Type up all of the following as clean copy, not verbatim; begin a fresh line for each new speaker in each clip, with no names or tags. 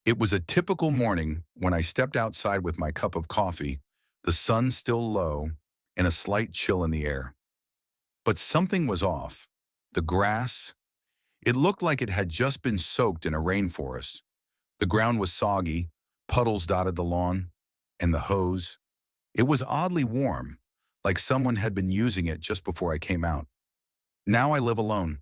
It was a typical morning when I stepped outside with my cup of coffee, the sun still low, and a slight chill in the air. But something was off. The grass, it looked like it had just been soaked in a rainforest. The ground was soggy, puddles dotted the lawn, and the hose. It was oddly warm, like someone had been using it just before I came out. Now I live alone.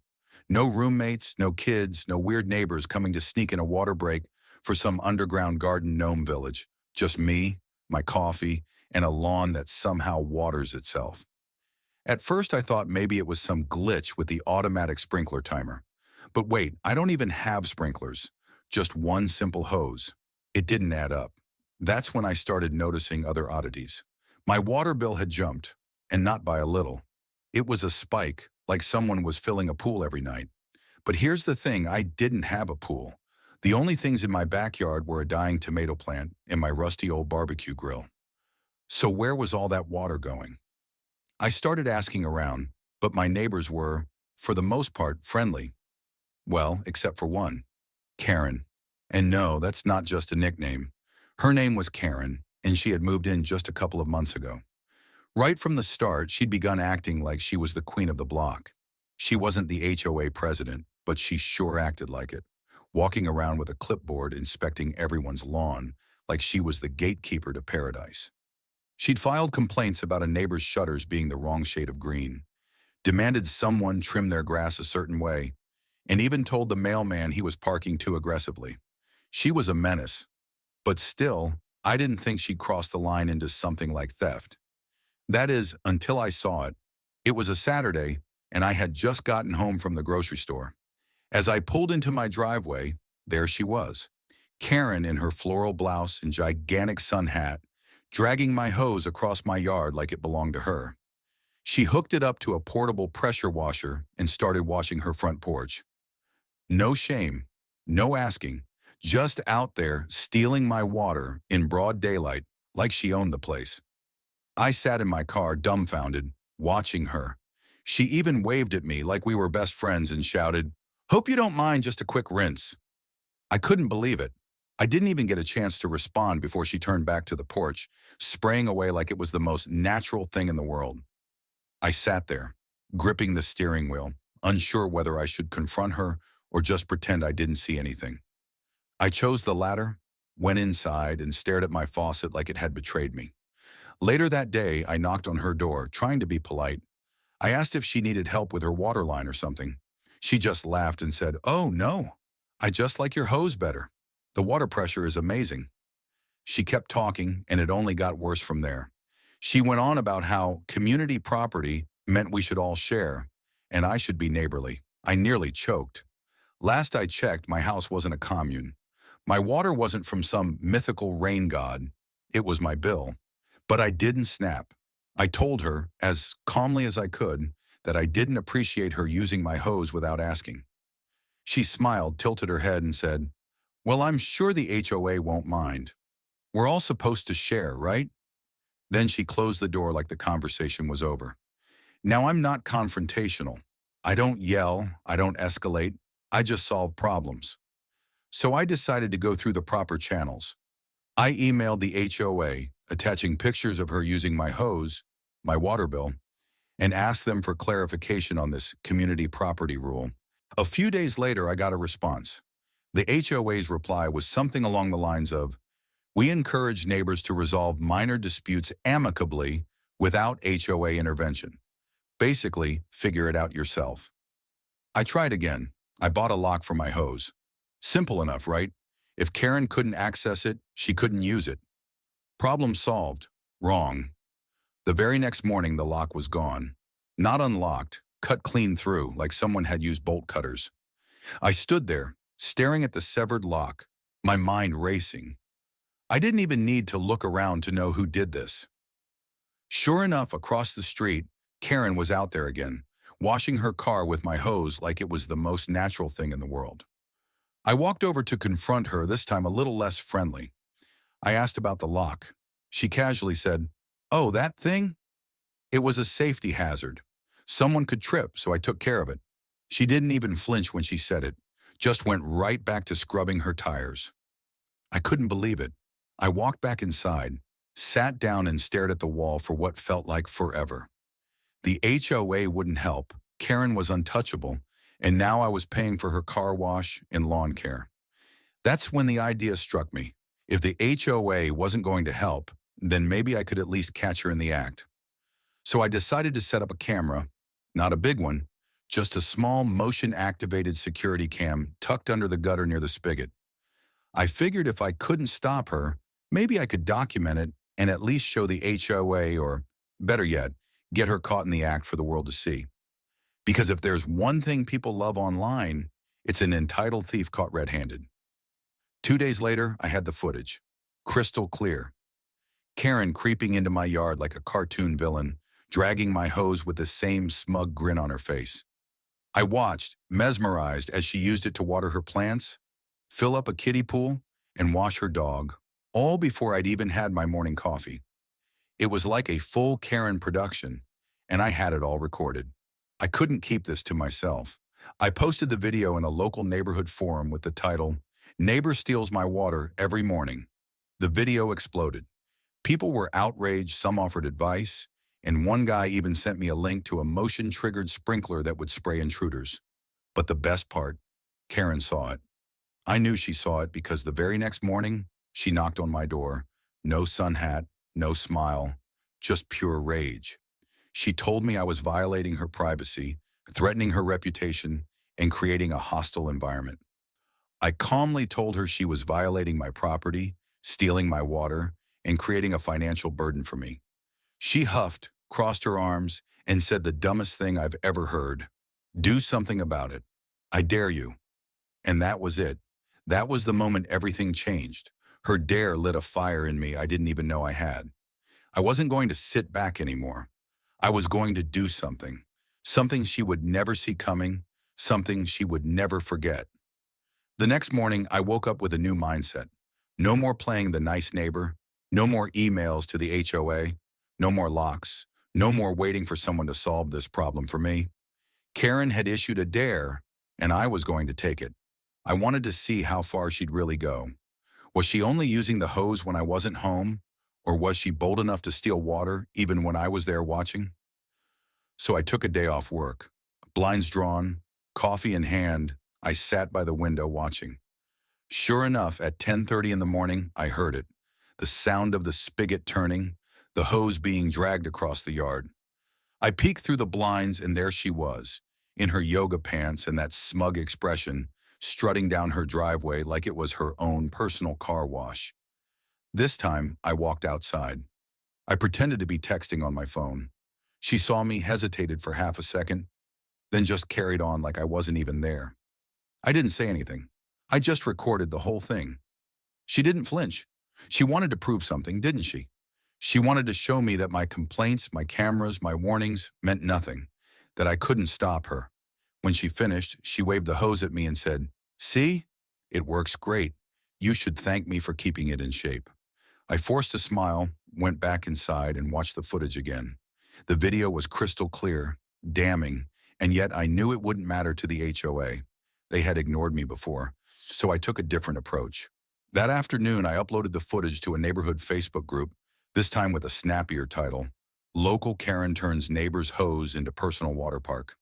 No roommates, no kids, no weird neighbors coming to sneak in a water break for some underground garden gnome village. Just me, my coffee, and a lawn that somehow waters itself. At first I thought maybe it was some glitch with the automatic sprinkler timer. But wait, I don't even have sprinklers. Just one simple hose. It didn't add up. That's when I started noticing other oddities. My water bill had jumped, and not by a little. It was a spike, like someone was filling a pool every night. But here's the thing, I didn't have a pool. The only things in my backyard were a dying tomato plant and my rusty old barbecue grill. So where was all that water going? I started asking around, but my neighbors were, for the most part, friendly. Well, except for one, Karen. And no, that's not just a nickname. Her name was Karen, and she had moved in just a couple of months ago. Right from the start, she'd begun acting like she was the queen of the block. She wasn't the HOA president, but she sure acted like it, walking around with a clipboard inspecting everyone's lawn like she was the gatekeeper to paradise. She'd filed complaints about a neighbor's shutters being the wrong shade of green, demanded someone trim their grass a certain way, and even told the mailman he was parking too aggressively. She was a menace, but still, I didn't think she'd crossed the line into something like theft. That is, until I saw it. It was a Saturday, and I had just gotten home from the grocery store. As I pulled into my driveway, there she was, Karen in her floral blouse and gigantic sun hat, dragging my hose across my yard like it belonged to her. She hooked it up to a portable pressure washer and started washing her front porch. No shame, no asking, just out there stealing my water in broad daylight like she owned the place. I sat in my car dumbfounded, watching her. She even waved at me like we were best friends and shouted, "Hope you don't mind just a quick rinse." I couldn't believe it. I didn't even get a chance to respond before she turned back to the porch, spraying away like it was the most natural thing in the world. I sat there, gripping the steering wheel, unsure whether I should confront her or just pretend I didn't see anything. I chose the latter, went inside, and stared at my faucet like it had betrayed me. Later that day, I knocked on her door, trying to be polite. I asked if she needed help with her water line or something. She just laughed and said, "Oh, no. I just like your hose better. The water pressure is amazing." She kept talking, and it only got worse from there. She went on about how community property meant we should all share, and I should be neighborly. I nearly choked. Last I checked, my house wasn't a commune. My water wasn't from some mythical rain god. It was my bill. But I didn't snap. I told her, as calmly as I could, that I didn't appreciate her using my hose without asking. She smiled, tilted her head, and said, "Well, I'm sure the HOA won't mind. We're all supposed to share, right?" Then she closed the door like the conversation was over. Now, I'm not confrontational. I don't yell, I don't escalate, I just solve problems. So I decided to go through the proper channels. I emailed the HOA, attaching pictures of her using my hose, my water bill, and asked them for clarification on this community property rule. A few days later, I got a response. The HOA's reply was something along the lines of, "We encourage neighbors to resolve minor disputes amicably without HOA intervention. Basically, figure it out yourself." I tried again. I bought a lock for my hose. Simple enough, right? If Karen couldn't access it, she couldn't use it. Problem solved. Wrong. The very next morning, the lock was gone. Not unlocked, cut clean through, like someone had used bolt cutters. I stood there, staring at the severed lock, my mind racing. I didn't even need to look around to know who did this. Sure enough, across the street, Karen was out there again, washing her car with my hose like it was the most natural thing in the world. I walked over to confront her, this time a little less friendly. I asked about the lock. She casually said, "Oh, that thing? It was a safety hazard. Someone could trip, so I took care of it." She didn't even flinch when she said it, just went right back to scrubbing her tires. I couldn't believe it. I walked back inside, sat down and stared at the wall for what felt like forever. The HOA wouldn't help. Karen was untouchable, and now I was paying for her car wash and lawn care. That's when the idea struck me. If the HOA wasn't going to help, then maybe I could at least catch her in the act. So I decided to set up a camera, not a big one, just a small motion-activated security cam tucked under the gutter near the spigot. I figured if I couldn't stop her, maybe I could document it and at least show the HOA or, better yet, get her caught in the act for the world to see. Because if there's one thing people love online, it's an entitled thief caught red-handed. 2 days later, I had the footage. Crystal clear. Karen creeping into my yard like a cartoon villain, dragging my hose with the same smug grin on her face. I watched, mesmerized, as she used it to water her plants, fill up a kiddie pool, and wash her dog, all before I'd even had my morning coffee. It was like a full Karen production, and I had it all recorded. I couldn't keep this to myself. I posted the video in a local neighborhood forum with the title, "Neighbor Steals My Water Every Morning." The video exploded. People were outraged, some offered advice, and one guy even sent me a link to a motion-triggered sprinkler that would spray intruders. But the best part, Karen saw it. I knew she saw it because the very next morning, she knocked on my door. No sun hat, no smile, just pure rage. She told me I was violating her privacy, threatening her reputation, and creating a hostile environment. I calmly told her she was violating my property, stealing my water, and creating a financial burden for me. She huffed, crossed her arms, and said the dumbest thing I've ever heard. "Do something about it. I dare you." And that was it. That was the moment everything changed. Her dare lit a fire in me I didn't even know I had. I wasn't going to sit back anymore. I was going to do something. Something she would never see coming, something she would never forget. The next morning, I woke up with a new mindset. No more playing the nice neighbor, no more emails to the HOA, no more locks, no more waiting for someone to solve this problem for me. Karen had issued a dare, and I was going to take it. I wanted to see how far she'd really go. Was she only using the hose when I wasn't home, or was she bold enough to steal water even when I was there watching? So I took a day off work. Blinds drawn, coffee in hand, I sat by the window watching. Sure enough, at 10:30 in the morning, I heard it. The sound of the spigot turning, the hose being dragged across the yard. I peeked through the blinds and there she was, in her yoga pants and that smug expression, strutting down her driveway like it was her own personal car wash. This time, I walked outside. I pretended to be texting on my phone. She saw me, hesitated for half a second, then just carried on like I wasn't even there. I didn't say anything. I just recorded the whole thing. She didn't flinch. She wanted to prove something, didn't she? She wanted to show me that my complaints, my cameras, my warnings meant nothing, that I couldn't stop her. When she finished, she waved the hose at me and said, "See? It works great. You should thank me for keeping it in shape." I forced a smile, went back inside, and watched the footage again. The video was crystal clear, damning, and yet I knew it wouldn't matter to the HOA. They had ignored me before, so I took a different approach. That afternoon, I uploaded the footage to a neighborhood Facebook group, this time with a snappier title, "Local Karen Turns Neighbor's Hose into Personal Water Park."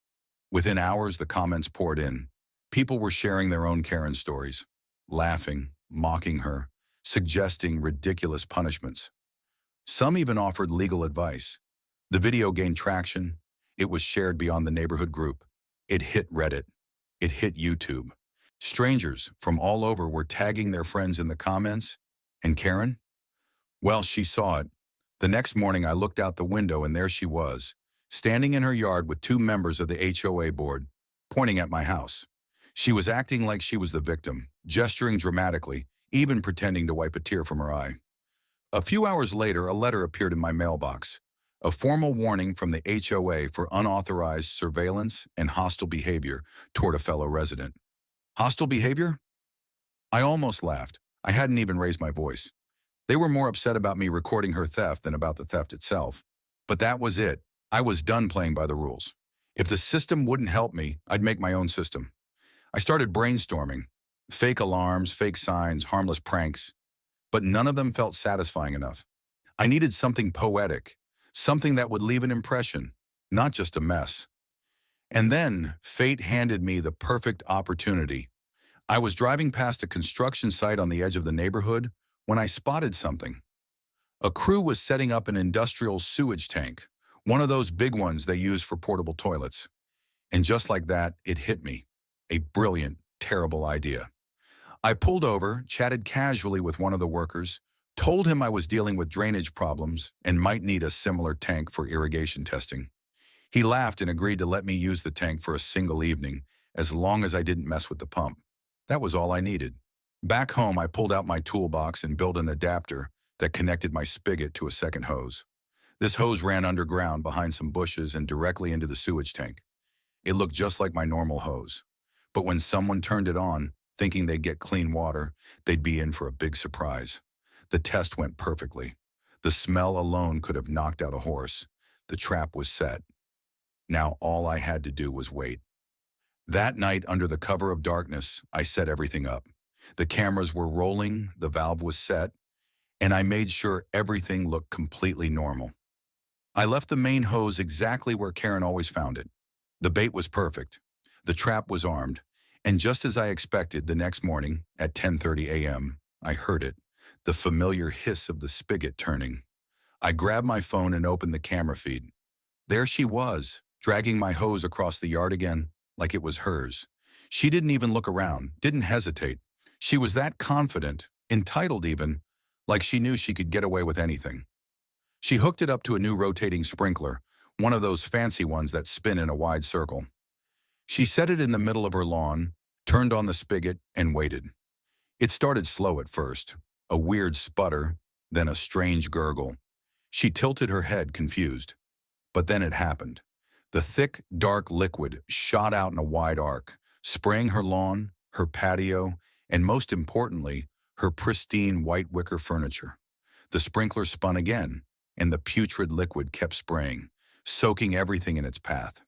Within hours, the comments poured in. People were sharing their own Karen stories, laughing, mocking her, suggesting ridiculous punishments. Some even offered legal advice. The video gained traction. It was shared beyond the neighborhood group. It hit Reddit. It hit YouTube. Strangers from all over were tagging their friends in the comments. And Karen? Well, she saw it. The next morning, I looked out the window and there she was, standing in her yard with two members of the HOA board, pointing at my house. She was acting like she was the victim, gesturing dramatically, even pretending to wipe a tear from her eye. A few hours later, a letter appeared in my mailbox, a formal warning from the HOA for unauthorized surveillance and hostile behavior toward a fellow resident. Hostile behavior? I almost laughed. I hadn't even raised my voice. They were more upset about me recording her theft than about the theft itself. But that was it. I was done playing by the rules. If the system wouldn't help me, I'd make my own system. I started brainstorming. Fake alarms, fake signs, harmless pranks, but none of them felt satisfying enough. I needed something poetic, something that would leave an impression, not just a mess. And then fate handed me the perfect opportunity. I was driving past a construction site on the edge of the neighborhood when I spotted something. A crew was setting up an industrial sewage tank, one of those big ones they use for portable toilets. And just like that, it hit me. A brilliant, terrible idea. I pulled over, chatted casually with one of the workers, told him I was dealing with drainage problems and might need a similar tank for irrigation testing. He laughed and agreed to let me use the tank for a single evening, as long as I didn't mess with the pump. That was all I needed. Back home, I pulled out my toolbox and built an adapter that connected my spigot to a second hose. This hose ran underground behind some bushes and directly into the sewage tank. It looked just like my normal hose. But when someone turned it on, thinking they'd get clean water, they'd be in for a big surprise. The test went perfectly. The smell alone could have knocked out a horse. The trap was set. Now all I had to do was wait. That night, under the cover of darkness, I set everything up. The cameras were rolling, the valve was set, and I made sure everything looked completely normal. I left the main hose exactly where Karen always found it. The bait was perfect. The trap was armed, and just as I expected, the next morning, at 10:30 a.m., I heard it, the familiar hiss of the spigot turning. I grabbed my phone and opened the camera feed. There she was, dragging my hose across the yard again, like it was hers. She didn't even look around, didn't hesitate. She was that confident, entitled even, like she knew she could get away with anything. She hooked it up to a new rotating sprinkler, one of those fancy ones that spin in a wide circle. She set it in the middle of her lawn, turned on the spigot, and waited. It started slow at first, a weird sputter, then a strange gurgle. She tilted her head, confused. But then it happened. The thick, dark liquid shot out in a wide arc, spraying her lawn, her patio, and most importantly, her pristine white wicker furniture. The sprinkler spun again, and the putrid liquid kept spraying, soaking everything in its path.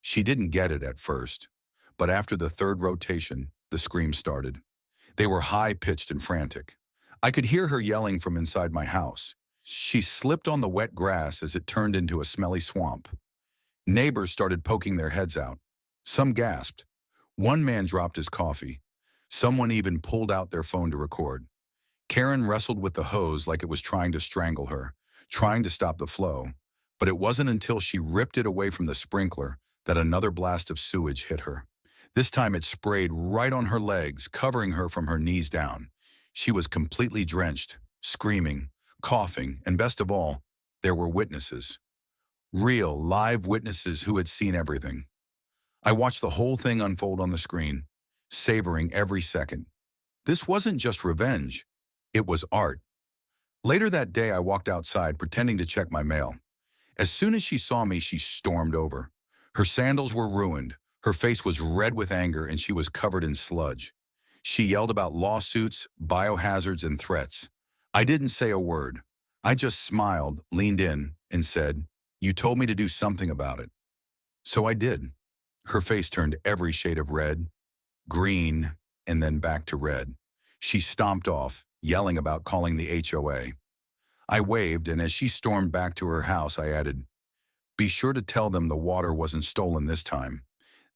She didn't get it at first, but after the third rotation, the screams started. They were high-pitched and frantic. I could hear her yelling from inside my house. She slipped on the wet grass as it turned into a smelly swamp. Neighbors started poking their heads out. Some gasped. One man dropped his coffee. Someone even pulled out their phone to record. Karen wrestled with the hose like it was trying to strangle her, trying to stop the flow. But it wasn't until she ripped it away from the sprinkler that another blast of sewage hit her. This time it sprayed right on her legs, covering her from her knees down. She was completely drenched, screaming, coughing, and best of all, there were witnesses. Real, live witnesses who had seen everything. I watched the whole thing unfold on the screen, savoring every second. This wasn't just revenge. It was art. Later that day, I walked outside, pretending to check my mail. As soon as she saw me, she stormed over. Her sandals were ruined, her face was red with anger, and she was covered in sludge. She yelled about lawsuits, biohazards, and threats. I didn't say a word. I just smiled, leaned in, and said, "You told me to do something about it." So I did. Her face turned every shade of red, green, and then back to red. She stomped off, yelling about calling the HOA. I waved, and as she stormed back to her house, I added, "Be sure to tell them the water wasn't stolen this time."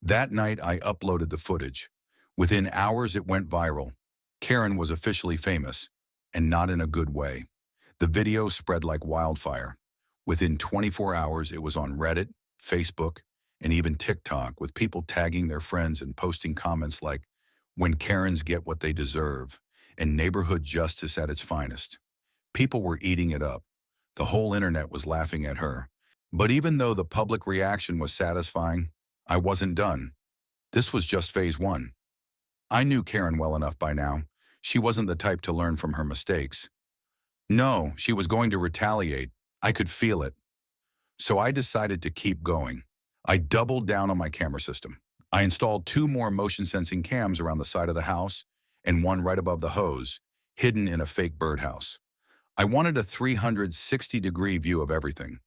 That night, I uploaded the footage. Within hours, it went viral. Karen was officially famous, and not in a good way. The video spread like wildfire. Within 24 hours, it was on Reddit, Facebook, and even TikTok, with people tagging their friends and posting comments like, "When Karens get what they deserve," and neighborhood justice at its finest. People were eating it up. The whole internet was laughing at her. But even though the public reaction was satisfying, I wasn't done. This was just phase one. I knew Karen well enough by now. She wasn't the type to learn from her mistakes. No, she was going to retaliate. I could feel it. So I decided to keep going. I doubled down on my camera system. I installed 2 more motion-sensing cams around the side of the house and one right above the hose, hidden in a fake birdhouse. I wanted a 360-degree view of everything.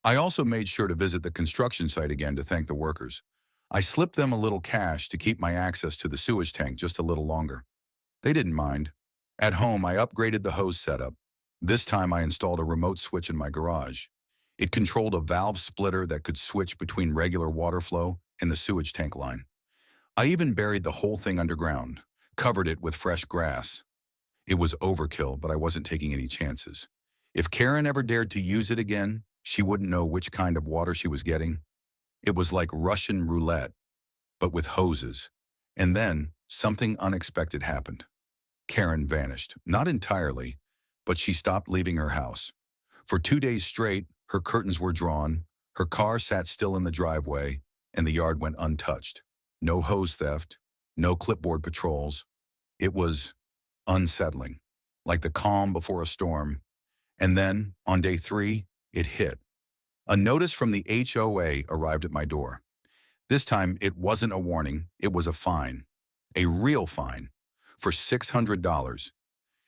I also made sure to visit the construction site again to thank the workers. I slipped them a little cash to keep my access to the sewage tank just a little longer. They didn't mind. At home, I upgraded the hose setup. This time I installed a remote switch in my garage. It controlled a valve splitter that could switch between regular water flow and the sewage tank line. I even buried the whole thing underground, covered it with fresh grass. It was overkill, but I wasn't taking any chances. If Karen ever dared to use it again, she wouldn't know which kind of water she was getting. It was like Russian roulette, but with hoses. And then something unexpected happened. Karen vanished, not entirely, but she stopped leaving her house. For 2 days straight, her curtains were drawn, her car sat still in the driveway, and the yard went untouched. No hose theft, no clipboard patrols. It was unsettling, like the calm before a storm. And then, on day 3, it hit. A notice from the HOA arrived at my door. This time, it wasn't a warning, it was a fine. A real fine. For $600.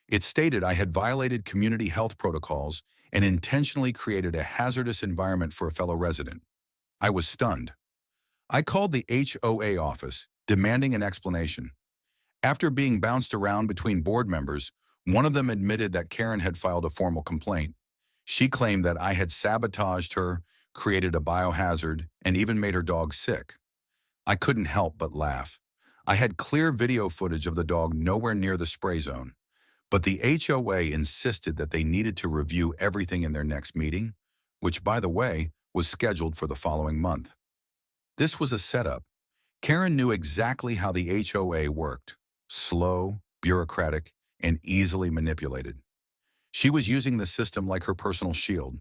It stated I had violated community health protocols and intentionally created a hazardous environment for a fellow resident. I was stunned. I called the HOA office, demanding an explanation. After being bounced around between board members, one of them admitted that Karen had filed a formal complaint. She claimed that I had sabotaged her, created a biohazard, and even made her dog sick. I couldn't help but laugh. I had clear video footage of the dog nowhere near the spray zone, but the HOA insisted that they needed to review everything in their next meeting, which, by the way, was scheduled for the following month. This was a setup. Karen knew exactly how the HOA worked: slow, bureaucratic, and easily manipulated. She was using the system like her personal shield,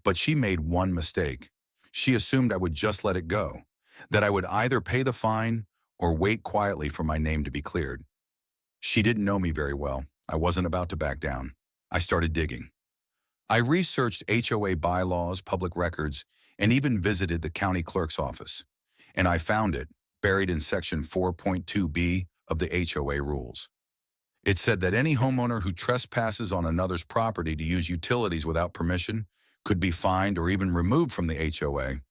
but she made one mistake. She assumed I would just let it go, that I would either pay the fine or wait quietly for my name to be cleared. She didn't know me very well. I wasn't about to back down. I started digging. I researched HOA bylaws, public records, and even visited the county clerk's office. And I found it, buried in section 4.2b of the HOA rules. It said that any homeowner who trespasses on another's property to use utilities without permission could be fined or even removed from the HOA.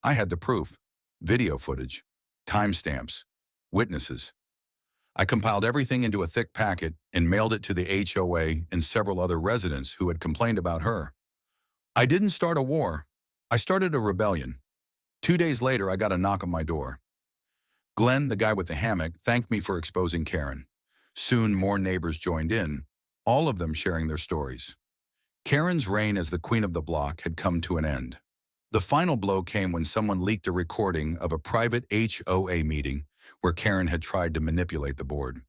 I had the proof: video footage, timestamps, witnesses. I compiled everything into a thick packet and mailed it to the HOA and several other residents who had complained about her. I didn't start a war. I started a rebellion. 2 days later, I got a knock on my door. Glenn, the guy with the hammock, thanked me for exposing Karen. Soon more neighbors joined in, all of them sharing their stories. Karen's reign as the queen of the block had come to an end. The final blow came when someone leaked a recording of a private HOA meeting where Karen had tried to manipulate the board.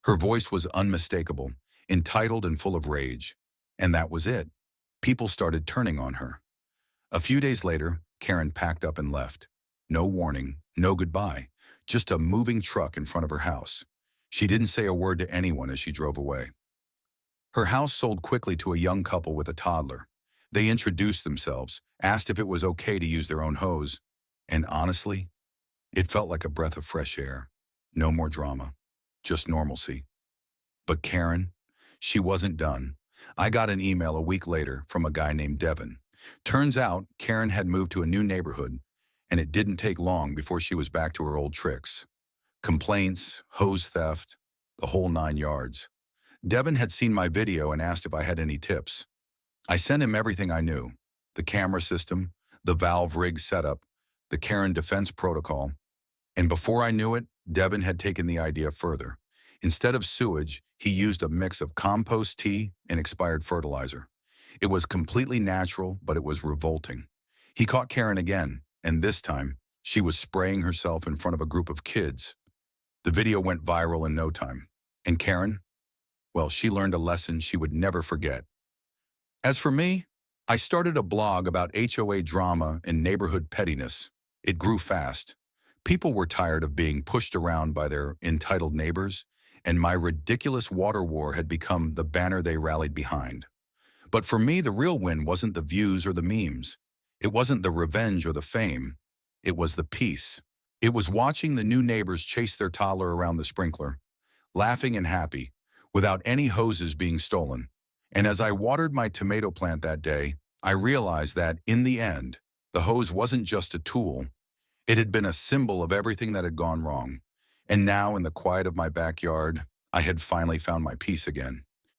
Her voice was unmistakable, entitled and full of rage. And that was it. People started turning on her. A few days later, Karen packed up and left. No warning, no goodbye, just a moving truck in front of her house. She didn't say a word to anyone as she drove away. Her house sold quickly to a young couple with a toddler. They introduced themselves, asked if it was okay to use their own hose, and honestly, it felt like a breath of fresh air. No more drama, just normalcy. But Karen, she wasn't done. I got an email a week later from a guy named Devin. Turns out Karen had moved to a new neighborhood, and it didn't take long before she was back to her old tricks. Complaints, hose theft, the whole 9 yards. Devin had seen my video and asked if I had any tips. I sent him everything I knew: the camera system, the valve rig setup, the Karen defense protocol. And before I knew it, Devin had taken the idea further. Instead of sewage, he used a mix of compost tea and expired fertilizer. It was completely natural, but it was revolting. He caught Karen again, and this time, she was spraying herself in front of a group of kids. The video went viral in no time. And Karen? Well, she learned a lesson she would never forget. As for me, I started a blog about HOA drama and neighborhood pettiness. It grew fast. People were tired of being pushed around by their entitled neighbors, and my ridiculous water war had become the banner they rallied behind. But for me, the real win wasn't the views or the memes. It wasn't the revenge or the fame. It was the peace. It was watching the new neighbors chase their toddler around the sprinkler, laughing and happy, without any hoses being stolen. And as I watered my tomato plant that day, I realized that, in the end, the hose wasn't just a tool. It had been a symbol of everything that had gone wrong. And now, in the quiet of my backyard, I had finally found my peace again.